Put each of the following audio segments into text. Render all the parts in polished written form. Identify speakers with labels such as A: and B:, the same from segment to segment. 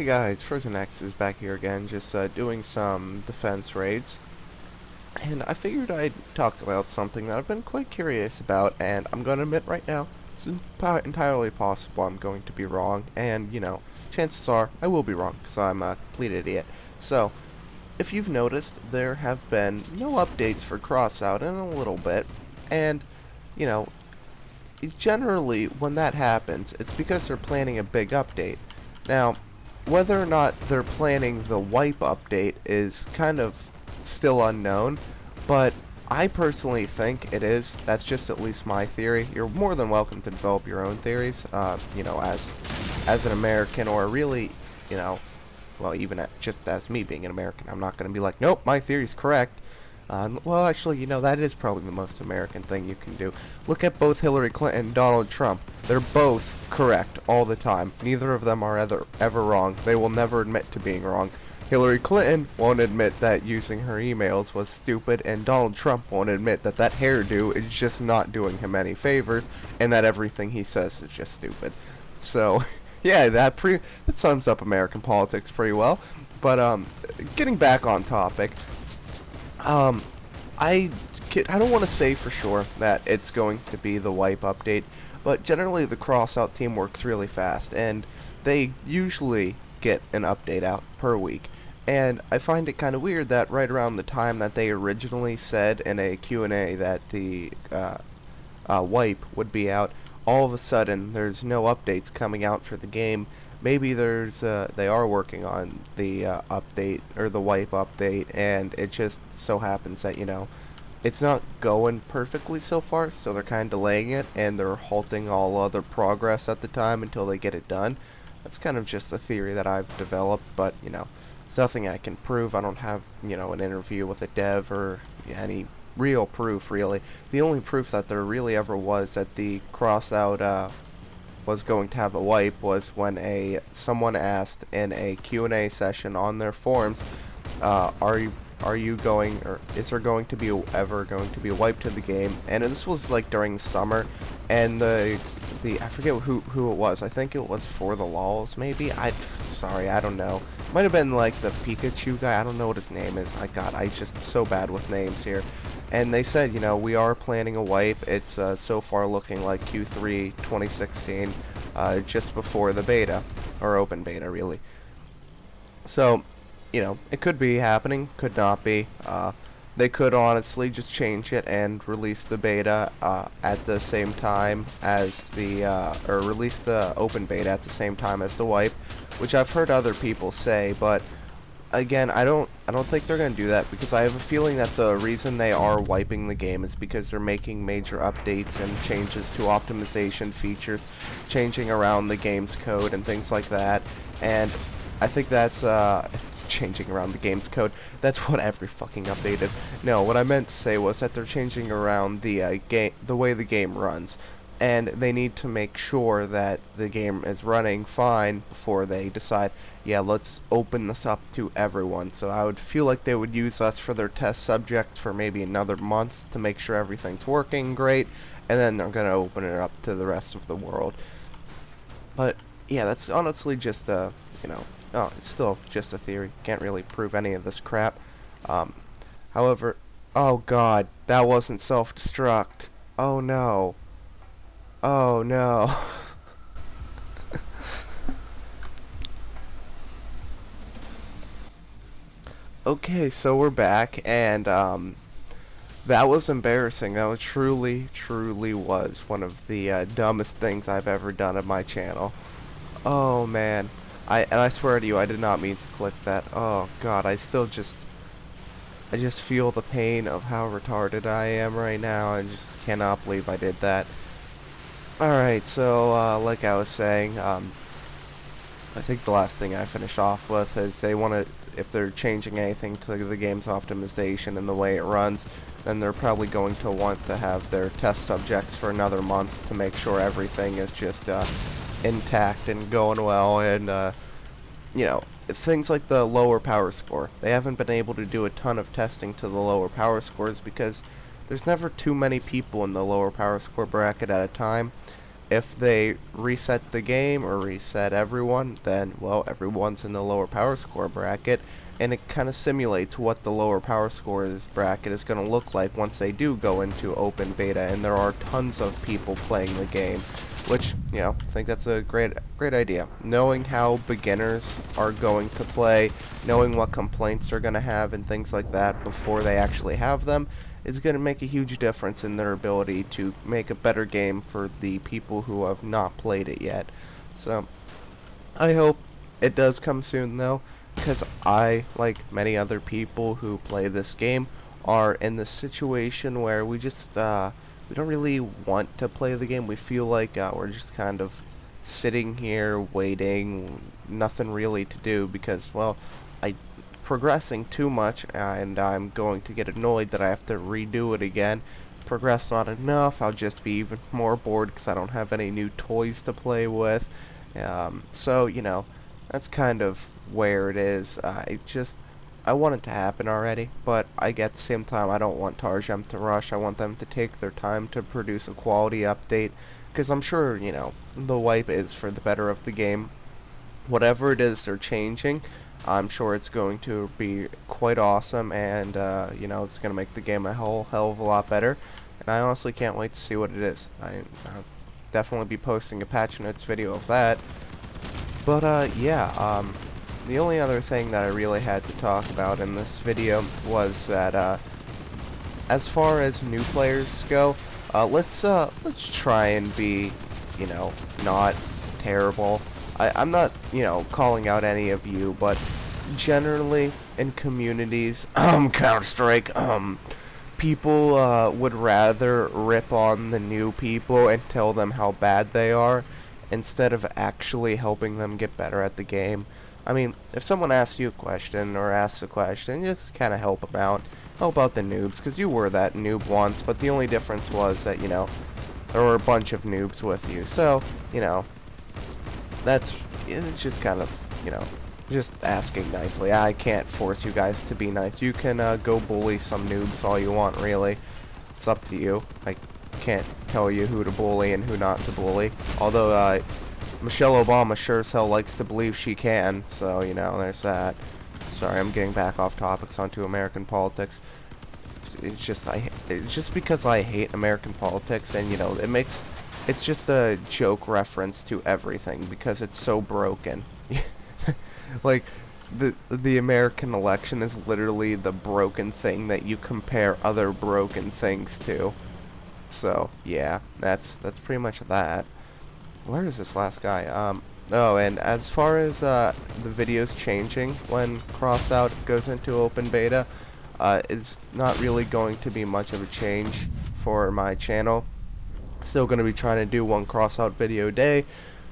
A: Hey guys, Frozen X is back here again, just doing some defense raids. And I figured I'd talk about something that I've been quite curious about, and I'm going to admit right now, it's entirely possible I'm going to be wrong, and, chances are I will be wrong, because I'm a complete idiot. So, if you've noticed, there have been no updates for Crossout in a little bit, and, you know, generally, when that happens, it's because they're planning a big update. Now, whether or not they're planning the wipe update is kind of still unknown, but I personally think it is. That's just at least my theory. You're more than welcome to develop your own theories, as an American, or really, well, even just as me being an American, I'm not going to be like, nope, my theory's correct. Well, actually, that is probably the most American thing you can do. Look at both Hillary Clinton and Donald Trump. They're both correct all the time. Neither of them are ever wrong. They will never admit to being wrong. Hillary Clinton won't admit that using her emails was stupid, and Donald Trump won't admit that that hairdo is just not doing him any favors, and that everything he says is just stupid. So, yeah, that sums up American politics pretty well. But, getting back on topic, I don't want to say for sure that it's going to be the wipe update, but generally the Crossout team works really fast, and they usually get an update out per week. And I find it kind of weird that right around the time that they originally said in a Q&A that the wipe would be out, all of a sudden there's no updates coming out for the game. Maybe they are working on the update, or the wipe update, and it just so happens that, it's not going perfectly so far, so they're kind of delaying it, and they're halting all other progress at the time until they get it done. That's kind of just a theory that I've developed, but, it's nothing I can prove. I don't have, an interview with a dev or any real proof, really. The only proof that there really ever was that the Crossout, was going to have a wipe was when someone asked in a Q&A session on their forums, are you going, or is there going to be ever going to be a wipe to the game? And this was like during the summer, and I forget who it was. I think it was For the Lols, maybe. Sorry, I don't know. Might have been like the Pikachu guy. I don't know what his name is. I just so bad with names here. And they said, we are planning a wipe. It's so far looking like Q3 2016, just before the beta, or open beta, really. So, it could be happening, could not be. They could honestly just change it and release the beta at the same time as or release the open beta at the same time as the wipe, which I've heard other people say, but again, I don't think they're going to do that, because I have a feeling that the reason they are wiping the game is because they're making major updates and changes to optimization features, changing around the game's code and things like that. And I think that's changing around the game's code. That's what every fucking update is. No, what I meant to say was that they're changing around the way the game runs. And they need to make sure that the game is running fine before they decide, yeah, let's open this up to everyone. So I would feel like they would use us for their test subjects for maybe another month to make sure everything's working great, and then they're going to open it up to the rest of the world. But, yeah, that's honestly just it's still just a theory. Can't really prove any of this crap. However, oh god, that wasn't self-destruct. Oh no. Oh no. Okay, so we're back, and that was embarrassing. That was truly was one of the dumbest things I've ever done on my channel. Oh man. I swear to you, I did not mean to click that. Oh god, I just feel the pain of how retarded I am right now. I just cannot believe I did that. Alright, so, like I was saying, I think the last thing I finished off with is they want to, if they're changing anything to the game's optimization and the way it runs, then they're probably going to want to have their test subjects for another month to make sure everything is just, intact and going well, and, things like the lower power score. They haven't been able to do a ton of testing to the lower power scores because there's never too many people in the lower power score bracket at a time, if they reset the game or reset everyone, then, well, everyone's in the lower power score bracket, and it kind of simulates what the lower power scores bracket is going to look like once they do go into open beta, and there are tons of people playing the game, which, you know, I think that's a great idea. Knowing how beginners are going to play, knowing what complaints they're going to have and things like that before they actually have them, is going to make a huge difference in their ability to make a better game for the people who have not played it yet. So, I hope it does come soon, though, because I, like many other people who play this game, are in the situation where we just, we don't really want to play the game. We feel like we're just kind of sitting here waiting, nothing really to do, because, well, I progressing too much, and I'm going to get annoyed that I have to redo it again. Progress not enough, I'll just be even more bored because I don't have any new toys to play with. So, you know, that's kind of where it is. I want it to happen already, but at the same time, I don't want Targem to rush. I want them to take their time to produce a quality update, because I'm sure, you know, the wipe is for the better of the game. Whatever it is they're changing, I'm sure it's going to be quite awesome, and, you know, it's going to make the game a hell of a lot better, and I honestly can't wait to see what it is. I'll definitely be posting a patch notes video of that, but, yeah, the only other thing that I really had to talk about in this video was that, as far as new players go, let's try and be, you know, not terrible. I'm not, you know, calling out any of you, but generally in communities, Counter-Strike, people would rather rip on the new people and tell them how bad they are instead of actually helping them get better at the game. I mean, if someone asks you a question or asks a question, just kind of help them out. Help out the noobs, because you were that noob once, but the only difference was that, you know, there were a bunch of noobs with you. So, you know, it's just kind of, you know, just asking nicely. I can't force you guys to be nice. You can go bully some noobs all you want, really. It's up to you. I can't tell you who to bully and who not to bully. Although, Michelle Obama sure as hell likes to believe she can, so, you know, there's that. Sorry, I'm getting back off topics onto American politics. It's just because I hate American politics, and, you know, it's just a joke reference to everything, because it's so broken. Like, the American election is literally the broken thing that you compare other broken things to. So, yeah, that's pretty much that. Where is this last guy? Oh, and as far as the videos changing when Crossout goes into open beta, it's not really going to be much of a change for my channel. Still going to be trying to do one Crossout video a day,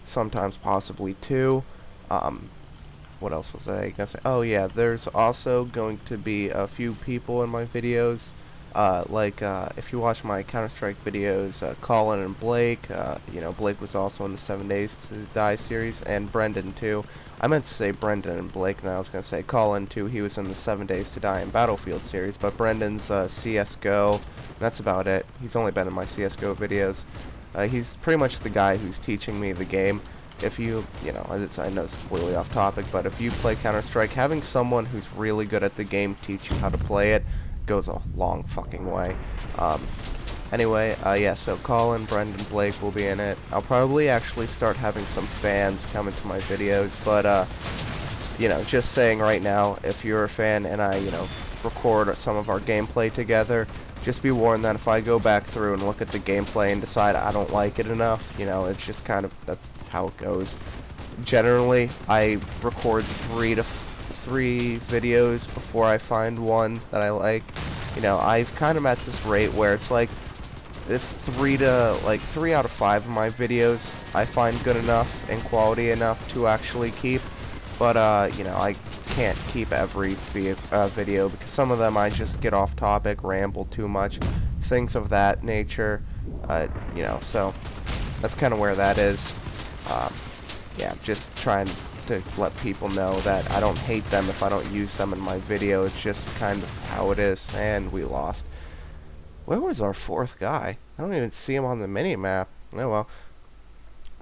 A: sometimes possibly two. What else was I gonna say? Oh yeah, there's also going to be a few people in my videos. If you watch my Counter-Strike videos, Colin and Blake, you know, Blake was also in the 7 Days to Die series, and Brendan too. I meant to say Brendan and Blake, and I was going to say Colin too. He was in the 7 Days to Die in Battlefield series, but Brendan's CSGO, that's about it. He's only been in my CSGO videos. He's pretty much the guy who's teaching me the game. If you know, I know it's completely off topic, but if you play Counter-Strike, having someone who's really good at the game teach you how to play it goes a long fucking way. Anyway, yeah, so Colin, Brendan, Blake will be in it. I'll probably actually start having some fans come into my videos, but, you know, just saying right now, if you're a fan and I, you know, record some of our gameplay together, just be warned that if I go back through and look at the gameplay and decide I don't like it enough, you know, it's just kind of, that's how it goes. Generally, I record three videos before I find one that I like. You know, I've kind of at this rate where it's like, three out of 5 of my videos I find good enough and quality enough to actually keep. But, you know, I can't keep every video because some of them I just get off topic, ramble too much, things of that nature. You know, so that's kind of where that is. Yeah, just trying to let people know that I don't hate them if I don't use them in my video. It's just kind of how it is, and we lost. Where was our 4th guy? I don't even see him on the mini-map. Oh well.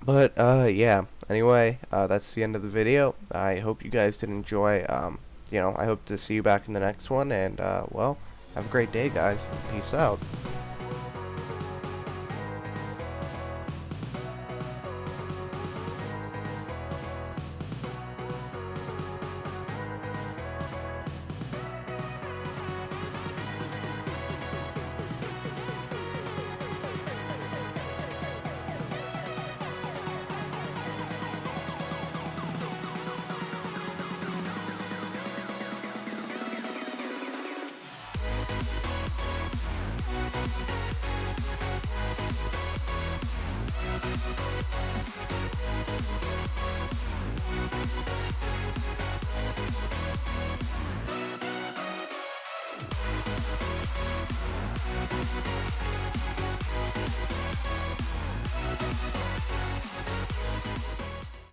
A: But yeah. Anyway, that's the end of the video. I hope you guys did enjoy. I hope to see you back in the next one. And well, have a great day, guys. Peace out.